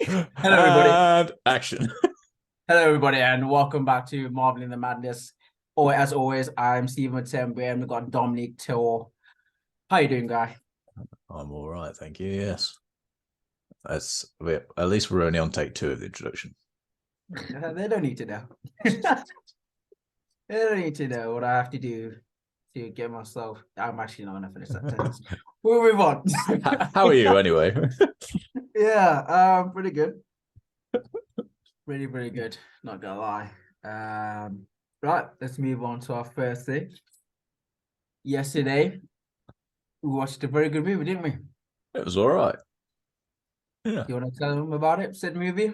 Hello, everybody. And action. Hello, everybody, and welcome back to Marveling the Madness. Or as always, I'm Stephen Tembe, and we've got Dominic Till. How you doing, guy? I'm all right, thank you. Yes, at least we're only on take two of the introduction. They don't need to know. They don't need to know what I have to do to get myself. I'm actually not going to finish that sentence. We'll move on. How are you anyway? Yeah, pretty good. Really, really good. Not gonna lie. Right, let's move on to our first thing. Yesterday, we watched a very good movie, didn't we? It was all right. Yeah. You want to tell them about it? Said movie.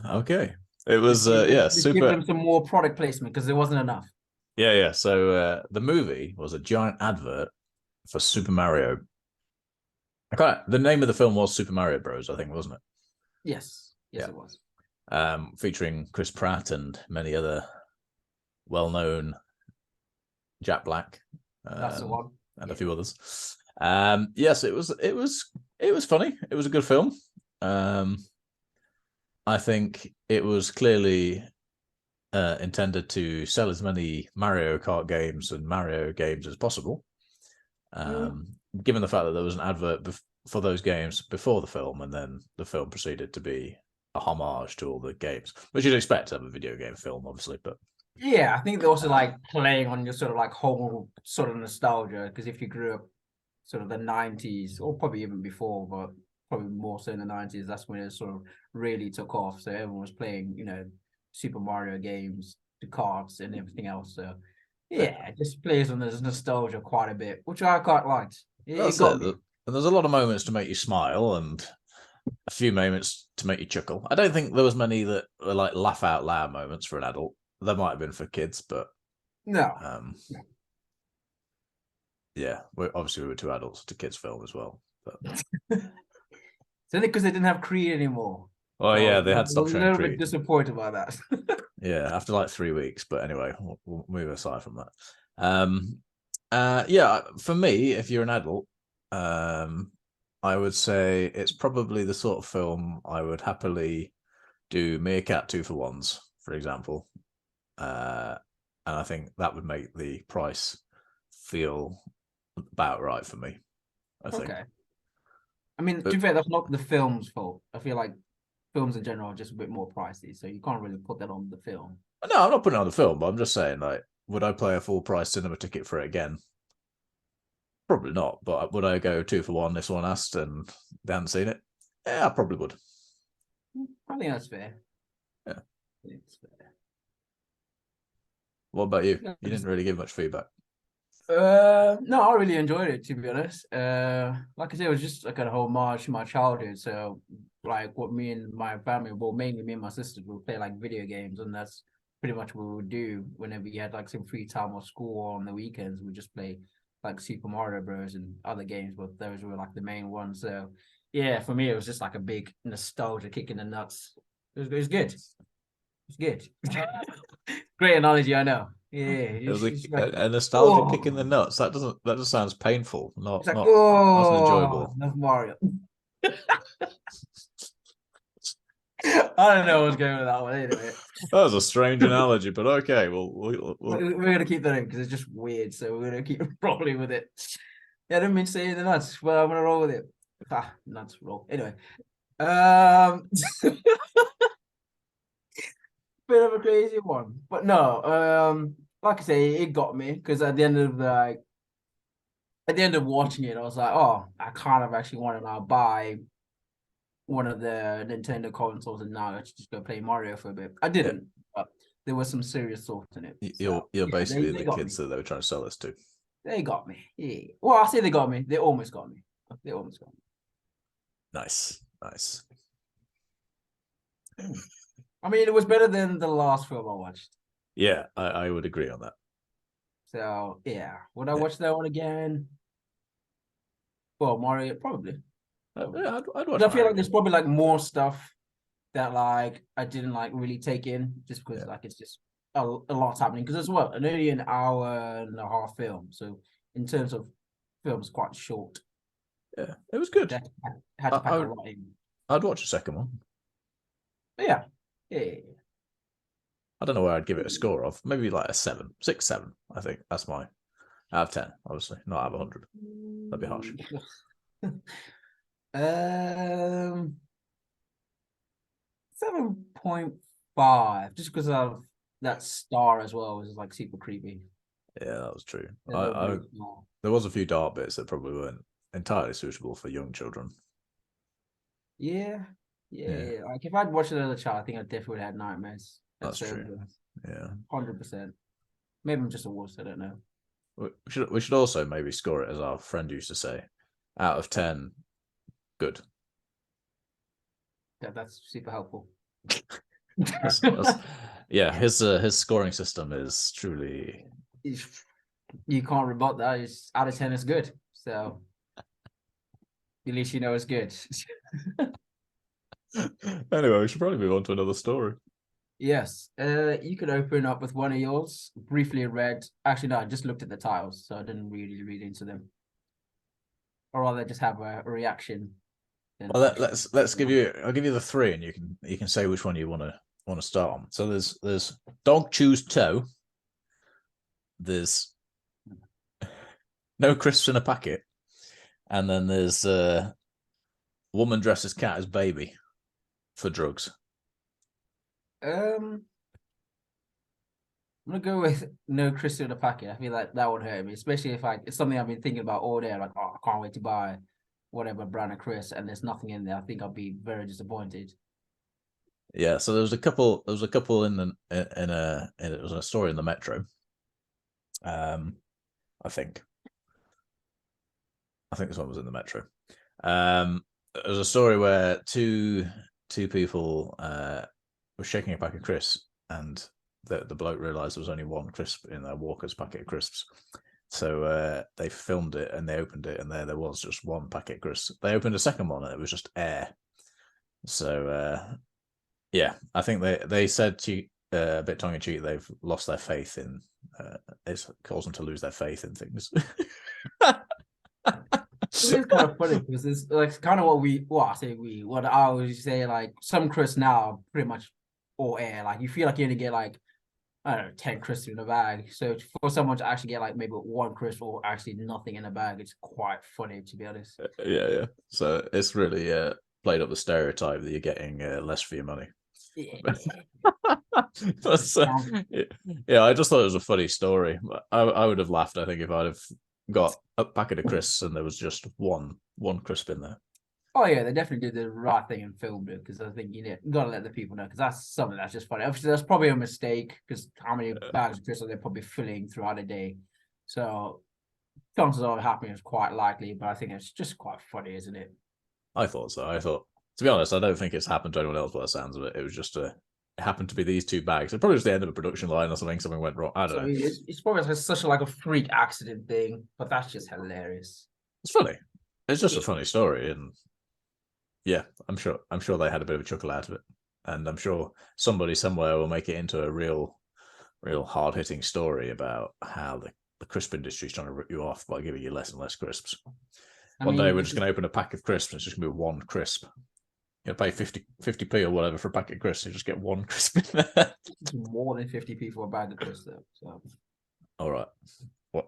Okay. It was Let's give super. them some more product placement because there wasn't enough. Yeah. So the movie was a giant advert for Super Mario. The name of the film was Super Mario Bros. I think, wasn't it? Yes, yes, Yeah. it was. Featuring Chris Pratt and many other well-known Jack Black, That's the one. and a Yeah. few others. Yes, it was funny. It was a good film. Um, I think it was clearly intended to sell as many Mario Kart games and Mario games as possible. Mm. Um, Given the fact that there was an advert for those games before the film, and then the film proceeded to be a homage to all the games, which you'd expect to have a video game film, obviously. But Yeah, I think they're also uh, like playing on your sort of like whole sort of nostalgia because if you grew up sort of the 90s or probably even before, but probably more so in the 90s, that's when it sort of really took off. So everyone was playing, Super Mario games, the cards and everything else. So yeah, it just plays on this nostalgia quite a bit, which I quite liked. It that's got it. me. And there's a lot of moments to make you smile, and a few moments to make you chuckle. I don't think there was many that were like laugh out loud moments for an adult. There might have been for kids, but No. um, yeah, we were two adults to kids film as well. But It's only because they didn't have Creed anymore. oh So I yeah, was they had a stopped showing little bit Creed. disappointed by that. Yeah, after like 3 weeks. But anyway, we'll move aside from that. Yeah, for me, if you're an adult, um, I would say it's probably the sort of film I would happily do Meerkat 2 for 1s, for example. Uh, and I think that would make the price feel about right for me. I think. Okay. I mean, to But be fair, that's not the film's fault. I feel like films in general are just a bit more pricey, so you can't really put that on the film. no, I'm not putting it on the film, but I'm just saying, like, would I play a full price cinema ticket for it again? Probably not. But would I go 2 for 1 if someone asked and they hadn't seen it? Yeah, I probably would. I think that's fair. Yeah. It's fair. What about you? Yeah, You didn't really give much feedback. no, I really enjoyed it to be honest. Like I said, it was just like a whole march to my childhood. So, like, what me and my family, well, mainly me and my sisters, would play like video games, and that's pretty much what we would do whenever you had like some free time or school or on the weekends. We just play like Super Mario Bros. And other games, but those were like the main ones. So, yeah, for me, it was just like a big nostalgia kick in the nuts. It was good. It's good. Great analogy, I know. Yeah, It was it's like, a nostalgia kick in the oh. nuts. That just sounds painful. It's Not like, not Not oh, enjoyable. that's Mario. I don't know what's going with that one anyway. That was a strange analogy, but okay. Well, We're gonna keep that in because it's just weird, so we're gonna keep rolling with it. Yeah, I didn't mean to say the nuts, but I'm gonna roll with it. Ah, nuts roll. Anyway, um, bit of a crazy one, but no, like I say, it got me because at the end of watching it, I was like, oh, I kind of actually want to now buy one of the Nintendo consoles and now let's just go play Mario for a bit. I yeah, didn't, but there was some serious thought in it. So you're yeah, they, basically they the got me. kids that they were trying to sell this to. They got me. Yeah. Well, I say they got me. They almost got me. They almost got Nice, nice. me. I mean, it was better than the last film I watched. Yeah, I would agree on that. So yeah, would I Yeah, watch that one again? Well, Mario, probably, probably. yeah I'd watch Because I feel Mario like there's again. probably like more stuff that like I didn't like really take in just because Yeah, like it's just a lot's happening because it's what only an hour and a half film. So in terms of films, quite short. yeah, it was good. That had I, to I pack a would, lot in. I'd watch a second one. Yeah. Yeah. I don't know where I'd give it a score of. Maybe like a 7, 6, 7. I think that's my out of 10. Obviously, not out of 100. That'd be harsh. Um, 7.5, just because of that star as well, was like super creepy. Yeah, that was true. A little blue star. There was a few dark bits that probably weren't entirely suitable for young children. Yeah, yeah, Yeah, yeah. Like if I'd watched it as a child, I think I definitely would have had nightmares. that's That's so true. good. Yeah, 100%. Maybe I'm just a wuss. I don't know. we should also maybe score it, as our friend used to say, out of 10. Good. Yeah, that's super helpful. Yeah, his scoring system is truly. You can't rebut that. It's out of 10 is good. So at least you know it's good. Anyway, we should probably move on to another story. Yes. You could open up with one of yours. Briefly read. Actually, no, I just looked at the titles, so I didn't really read into them. Or rather, just have a reaction. Well, let's give you. I'll give you the three, and you can say which one you want to start on. So there's dog chews toe. There's no crisps in a packet, and then there's woman dresses cat as baby for drugs. I'm gonna go with no crystal in the packet. I feel like that would hurt me, especially if it's something I've been thinking about all day. Like, oh, I can't wait to buy whatever brand of crisp, and there's nothing in there. I think I'll be very disappointed. Yeah, so there was a couple. There was a couple it was a story in the Metro. I think this one was in the Metro. There was a story where two people were shaking a pack of crisps, and the bloke realised there was only one crisp in their Walker's packet of crisps. So they filmed it and they opened it, and there was just one packet of crisps. They opened a second one and it was just air. So yeah, I think they said to a bit tongue in cheek they've lost their faith in. It's caused them to lose their faith in things. It is kind of funny because it's like kind of what I always say, like some crisps now are pretty much all air. Like you feel like you only get like, I don't know, 10 crisps in a bag. So for someone to actually get like maybe one crisp or actually nothing in a bag, it's quite funny, to be honest. Yeah. So it's really played up the stereotype that you're getting less for your money. Yeah. Yeah, I just thought it was a funny story. I would have laughed, I think, if I'd have got a packet of crisps and there was just one crisp in there. Oh yeah, they definitely did the right thing and filmed it, because I think you gotta let the people know, because that's something that's just funny. Obviously, that's probably a mistake, because how many bags of crisps are they probably filling throughout the day? So chances of it happening is quite likely, but I think it's just quite funny, isn't it? I thought so. To be honest, I don't think it's happened to anyone else by the sounds of it. It was just it happened to be these two bags. It probably was the end of a production line or something. Something went wrong. I don't know. It's probably such a freak accident thing, but that's just hilarious. It's funny. It's just a funny story, and yeah, I'm sure they had a bit of a chuckle out of it, and I'm sure somebody somewhere will make it into a real hard hitting story about how the crisp industry is trying to rip you off by giving you less and less crisps. One day we're just going to open a pack of crisps. It's just going to be one crisp. You pay 50p or whatever for a packet of crisps. You just get one crisp in there. It's more than 50p for a bag of crisps, though. So. All right.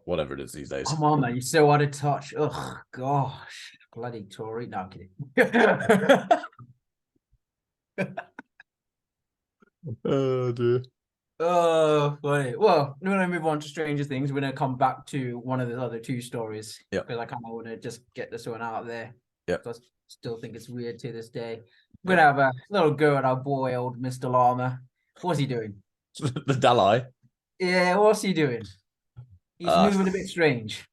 Whatever it is these days. Come on, man. You're so out of touch. Oh, gosh. Bloody Tory. No, I'm kidding. Oh, dear. Oh, funny. Well, we're going to move on to Stranger Things. We're going to come back to one of the other two stories. Yeah. Because I kind of want to just get this one out there. Yeah. I still think it's weird to this day. We're going to have a little go at our boy, old Mr. Llama. What's he doing? The Dalai. Yeah, what's he doing? He's moving a bit strange.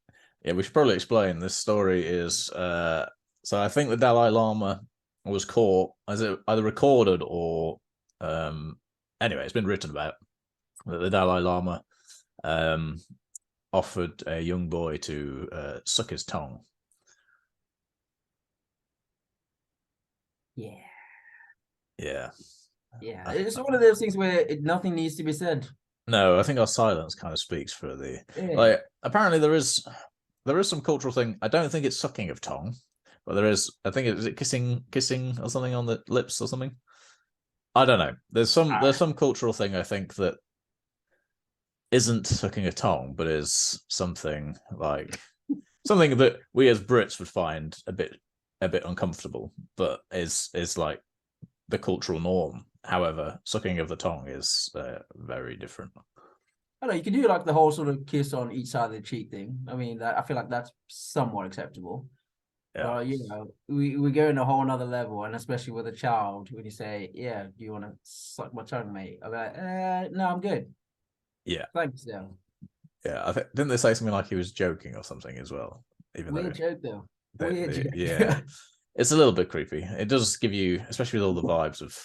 Yeah, we should probably explain. This story is so I think the Dalai Lama was caught, as it either recorded or anyway, it's been written about that the Dalai Lama offered a young boy to suck his tongue. Yeah. Yeah. Yeah. It's one of those things where nothing needs to be said. No, I think our silence kind of speaks for the like. Apparently, there is some cultural thing. I don't think it's sucking of tongue, but there is. I think is it kissing or something on the lips or something. I don't know. There's some cultural thing I think that isn't sucking a tongue, but is something that we as Brits would find a bit uncomfortable, but is like the cultural norm. However, sucking of the tongue is very different. I don't know, you can do like the whole sort of kiss on each side of the cheek thing. I mean, I feel like that's somewhat acceptable. Yeah, You know, we go in a whole another level, and especially with a child, when you say, "Yeah, do you want to suck my tongue, mate?" I'm like, "No, I'm good, yeah, thanks." Though yeah. I think didn't they say something like he was joking or something as well? Even though weird joke, though. Weird joke. yeah, it's a little bit creepy. It does give you, especially with all the vibes of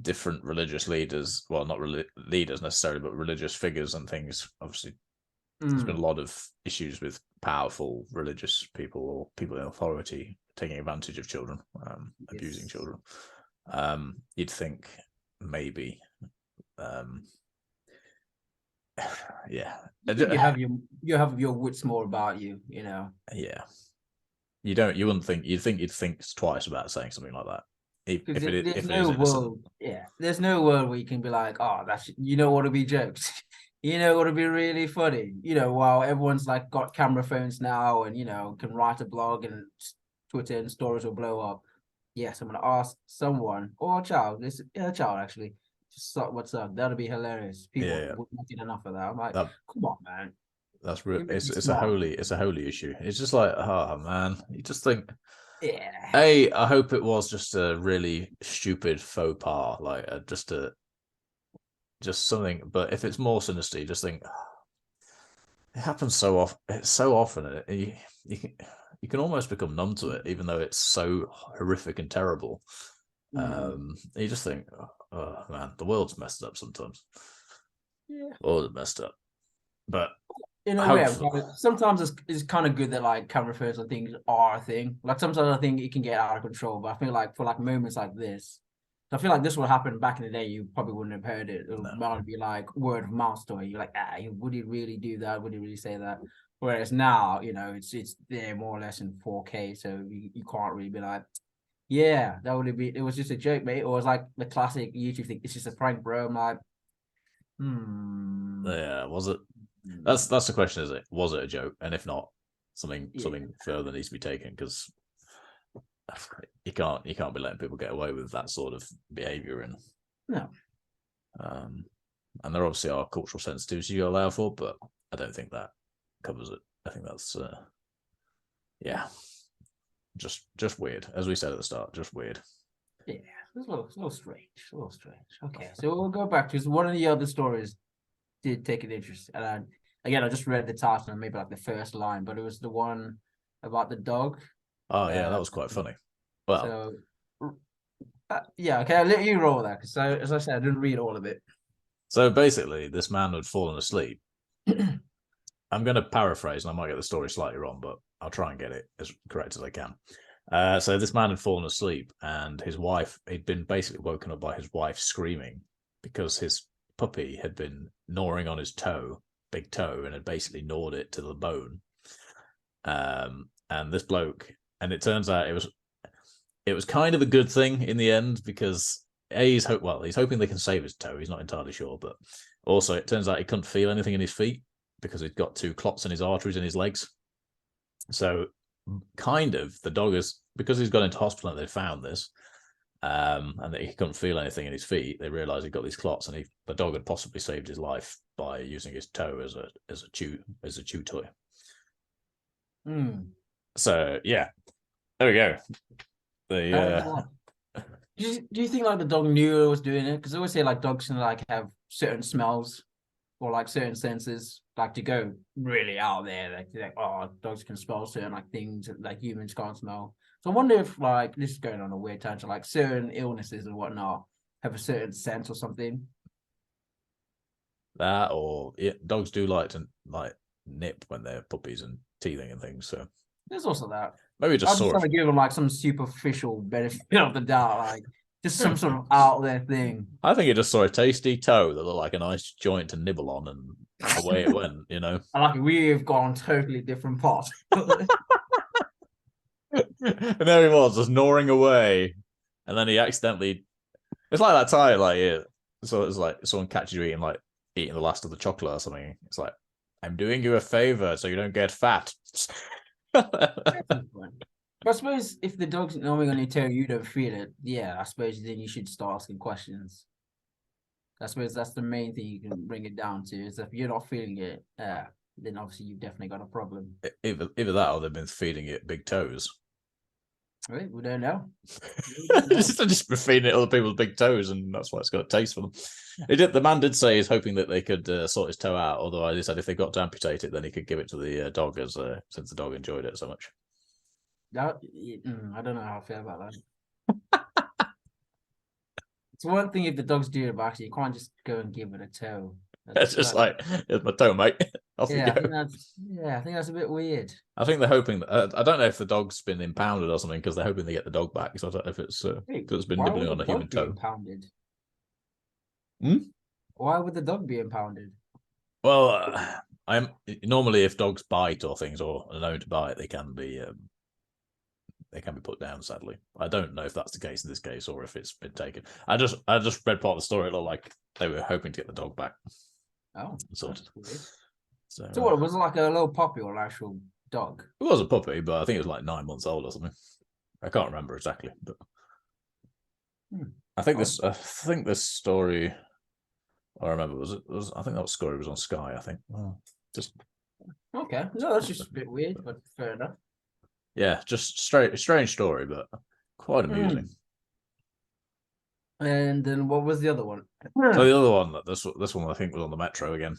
different religious leaders. Well, not leaders necessarily, but religious figures and things. Obviously, there's been a lot of issues with powerful religious people or people in authority taking advantage of children, abusing children. You'd think maybe, yeah, I think you have your wits more about you, you know. yeah. You wouldn't think you'd think twice about saying something like that. Because If there's it no is innocent. world, yeah, there's no world where you can be like, oh, that's, you know what would be jokes, you know what would be really funny, you know, while everyone's like got camera phones now and, you know, can write a blog and Twitter and stories will blow up. Yes, I'm gonna ask someone or a child, a child actually, to suck what's up. That'll be hilarious. People Yeah, wouldn't get enough of that. I'm like, that come on, man, that's real. you must be It's a smart. holy issue. It's just like, oh man, you just think. Yeah. I hope it was just a really stupid faux pas, like just something. But if it's more sinister, you just think it happens so often. It's so often, and you can almost become numb to it, even though it's so horrific and terrible. You just think, oh man, the world's messed up sometimes. Yeah. The world is messed up, but In a way, hopefully, sometimes it's kind of good that like camera phones and things are a thing. Like sometimes I think it can get out of control, but I feel like for like moments like this, I feel like this would happen back in the day. You probably wouldn't have heard it. It no. might be like word of mouth story. You're like, would he really do that? Would he really say that? Whereas now, you know, it's there more or less in 4K, so you can't really be like, yeah, that would be. It was just a joke, mate. Or it's like the classic YouTube thing. It's just a prank, bro. I'm like, hmm. Yeah, was it? Hmm. That's the question, is it? Was it a joke? And if not, Yeah. something further needs to be taken, because you can't be letting people get away with that sort of behaviour, No. and there obviously are cultural sensitivities you allow for, but I don't think that covers it. I think that's yeah, just weird, as we said at the start, just weird. Yeah, it's a little strange. A little strange. Okay, so we'll go back to one of the other stories did take an interest. And again, I just read the title and maybe like the first line, but it was the one about the dog. Oh yeah, that Uh, was quite funny. Well, so yeah, okay, I'll let you roll that because as I said, I didn't read all of it. so basically, this man had fallen asleep. I'm going to paraphrase, and I might get the story slightly wrong, but I'll try and get it as correct as I can. So this man had fallen asleep, and his wife, he'd been basically woken up by his wife screaming because his puppy had been gnawing on his toe, big toe, and had basically gnawed it to the bone. And this bloke, and it turns out it was kind of a good thing in the end, because he's hoping they can save his toe. He's not entirely sure, but also it turns out he couldn't feel anything in his feet because he'd got 2 clots in his arteries in his legs. So kind of the dog is, because he's gone into hospital and they found this, and that he couldn't feel anything in his feet, they realized he got these clots, and the dog had possibly saved his life by using his toe as a chew toy. So yeah, there we go. Do you think like the dog knew it was doing it? Because I always say like dogs can like have certain smells or like certain senses, like to go really out there. Like oh, dogs can smell certain like things that like humans can't smell. So I wonder if like this is going on a weird tangent, like certain illnesses and whatnot have a certain sense or something. That, or dogs do like to nip when they're puppies and teething and things. So There's also that. maybe it just I'm just saw trying it. to give them like some superficial benefit of the doubt, like just some sort of out there thing. I think it just saw a tasty toe that looked like a nice joint to nibble on, and away it went. You know. I like we've gone totally different paths. And there he was, just gnawing away, and then he accidentally. It's like that time, like so it's like someone catches you eating the last of the chocolate or something. It's like, I'm doing you a favor so you don't get fat. But I suppose if the dog's normally going to tell you don't feel it, yeah, I suppose then you should start asking questions. I suppose that's the main thing you can bring it down to, is if you're not feeling it, then obviously you've definitely got a problem. Either that or they've been feeding it big toes. Right? We don't know. Just been feeding it other people's big toes, and that's why it's got a taste for them. The man did say he's hoping that they could sort his toe out, although he said if they got to amputate it, then he could give it to the dog, since the dog enjoyed it so much. I don't know how I feel about that. It's one thing if the dog's doing it, but actually you can't just go and give it a toe. It's just like, here's my toe, mate. Off you go. I think that's a bit weird. I think they're hoping that, I don't know if the dog's been impounded or something, because they're hoping they get the dog back. So I don't know if it's because it's been nibbling on a human toe. Impounded? Hmm? Why would the dog be impounded? Well, I'm normally, if dogs bite or things or are known to bite, they can be put down. Sadly, I don't know if that's the case in this case or if it's been taken. I just read part of the story. It looked like they were hoping to get the dog back. Oh, sort of. So what, was it like a little puppy or an actual dog? It was a puppy, but I think it was like 9 months old or something. I can't remember exactly, but I think this story. I remember I think that story was on Sky. I think just okay. No, that's just a bit weird, but fair enough. Yeah, just strange story, but quite amusing. And then what was the other one? So the other one, this one I think was on the metro again.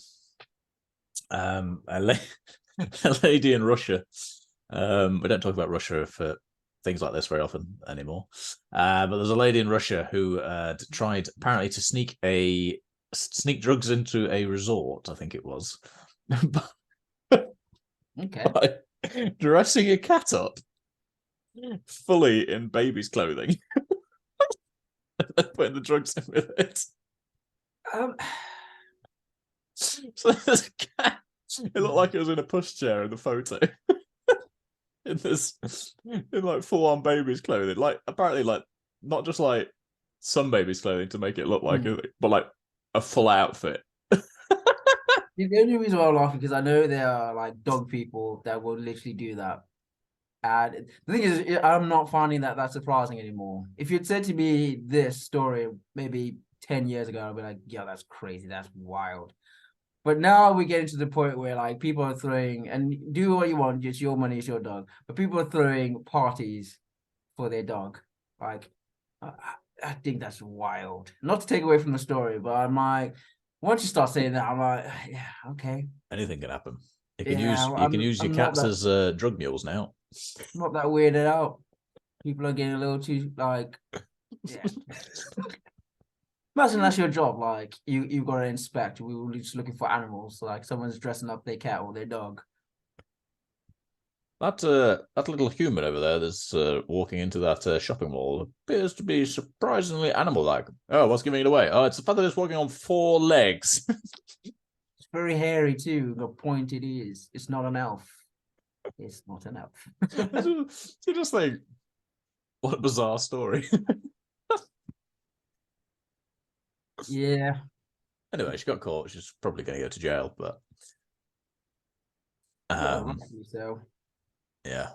A lady in Russia. We don't talk about Russia for things like this very often anymore. But there's a lady in Russia who tried apparently to sneak drugs into a resort. I think it was. Okay. By dressing a cat up fully in baby's clothing. Putting the drugs in with it. So there's a cat. It looked like it was in a pushchair in the photo. in like full-on baby's clothing. Like apparently like not just like some baby's clothing to make it look like it, but like a full outfit. The only reason why I'm laughing because I know there are like dog people that will literally do that. And the thing is, I'm not finding that surprising anymore. If you'd said to me this story maybe 10 years ago, I'd be like, yeah, that's crazy. That's wild. But now we're getting to the point where like people are throwing, and do what you want, it's your money, it's your dog. But people are throwing parties for their dog. Like, I think that's wild. Not to take away from the story, but I'm like, once you start saying that, I'm like, yeah, okay. Anything can happen. You can use your cats as drug mules now. Not that weirded out. People are getting a little too like, yeah. Imagine that's your job. Like you've got to inspect. We were just looking for animals. Like someone's dressing up their cat or their dog. That little human over there that's walking into that shopping mall appears to be surprisingly animal-like. Oh, what's giving it away? Oh, it's the fact that it's walking on 4 legs. It's very hairy too. The pointed ears. It's not an elf. It's not an elf. You just think, what a bizarre story. Yeah. Anyway, she got caught. She's probably going to go to jail, but So yeah.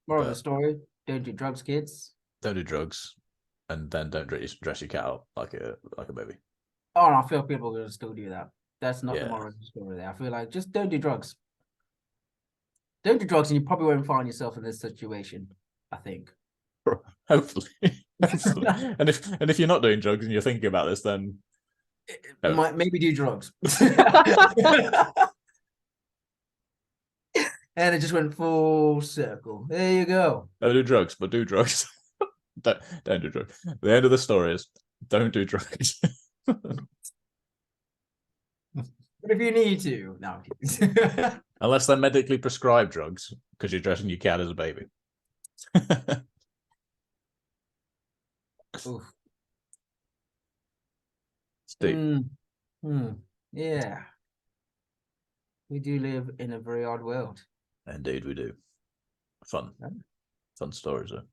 Moral of the story: don't do drugs, kids. Don't do drugs, and then don't dress your cat up like a baby. Oh, and I feel people are going to still do that. That's not the moral of the story there. I feel like just don't do drugs. Don't do drugs, and you probably won't find yourself in this situation. I think. Hopefully. and if you're not doing drugs and you're thinking about this, then might maybe do drugs. And it just went full circle. There you go. Don't do drugs, but do drugs. don't do drugs. The end of the story is don't do drugs. But if you need to, no. Unless they're medically prescribed drugs, because you're dressing your cat as a baby. Oof. Steve. Yeah. We do live in a very odd world. Indeed we do. Fun stories though.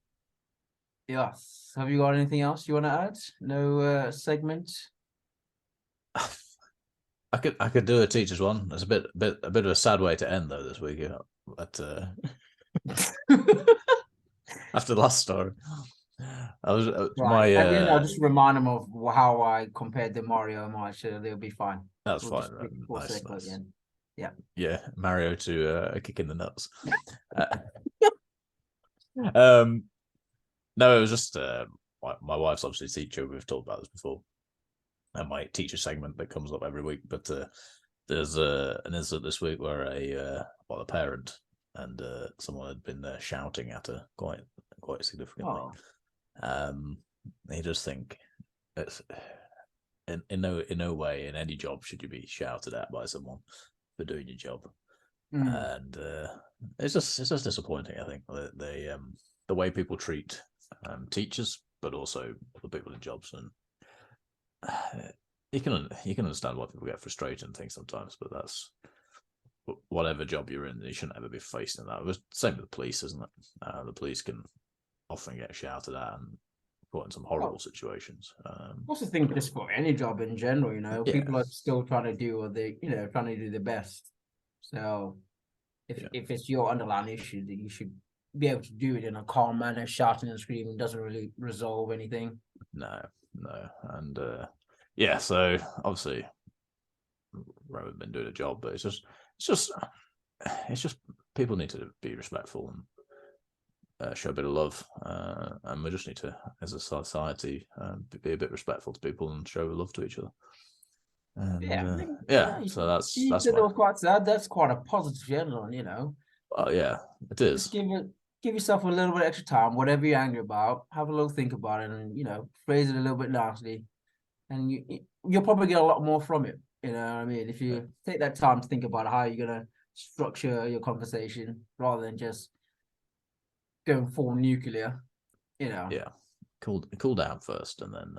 Yes. Have you got anything else you want to add? No segment? I could do a teacher's one. It's a bit of a sad way to end though this week. But after the last story, I was Right. At the end, I'll just remind them of how I compared the Mario and March, so they'll be fine. That's We'll fine. just make full Nice, circle nice. again. Yeah. Yeah, Mario to a kick in the nuts. No, it was just my wife's obviously a teacher. We've talked about this before, and my teacher segment that comes up every week. But there's an incident this week where a parent and someone had been shouting at her quite significantly. You just think it's in no way in any job should you be shouted at by someone for doing your job, and it's just disappointing. I think the way people treat teachers, but also the people in jobs, and you can understand why people get frustrated and things sometimes, but that's whatever job you're in, you shouldn't ever be facing that. It was the same with the police, isn't it? The police can often get shouted at and put in some horrible situations. I also think just for any job in general, people are still trying to do what they, trying to do their best. So if it's your underlying issue, that you should be able to do it in a calm manner. Shouting and screaming doesn't really resolve anything. No, and so obviously Rowan's been doing a job, but it's just people need to be respectful and show a bit of love, and we just need to, as a society, be a bit respectful to people and show love to each other. And, so that's quite sad. That's quite a positive general, Oh yeah, it is. Just give yourself a little bit extra time, whatever you're angry about. Have a little think about it, and phrase it a little bit nicely, and you'll probably get a lot more from it. You know what I mean? If you take that time to think about how you're gonna structure your conversation rather than just going full nuclear, Yeah, cool down first, and then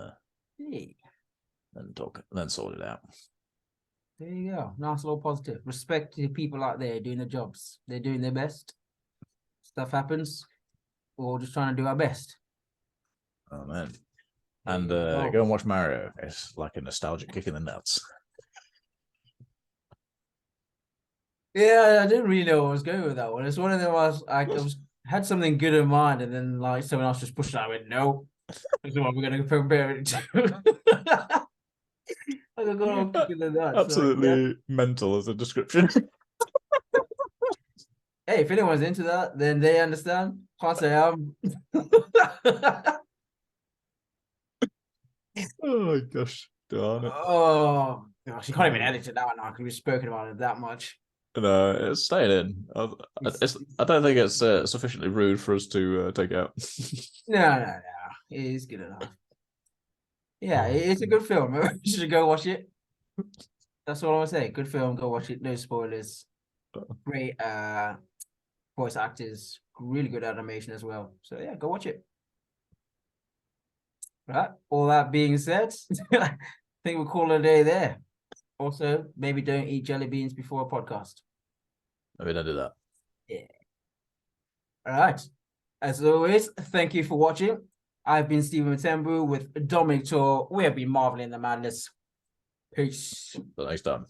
talk, then sort it out. There you go. Nice little positive. Respect to people out there doing their jobs. They're doing their best. Stuff happens. We're all just trying to do our best. Oh man. And go and watch Mario. It's like a nostalgic kick in the nuts. Yeah, I didn't really know where I was going with that one. It's one of them I had something good in mind, and then like someone else just pushed it. I went, no, this is what we're gonna compare it to. Absolutely mental as a description. Hey, if anyone's into that, then they understand. Can't say Oh my gosh, darn it. Oh gosh, you can't even edit it that one now because we've spoken about it that much. No, it's staying in. I don't think it's sufficiently rude for us to take out. No. It is good enough. Yeah, it's a good film. You should go watch it. That's all I want to say. Good film. Go watch it. No spoilers. Great voice actors. Really good animation as well. So yeah, go watch it. Right. All that being said, I think we'll call it a day there. Also, maybe don't eat jelly beans before a podcast. Maybe don't do that. Yeah. All right. As always, thank you for watching. I've been Stephen Matembu with Dominic Tor. We have been marveling the madness. Peace. Till next time.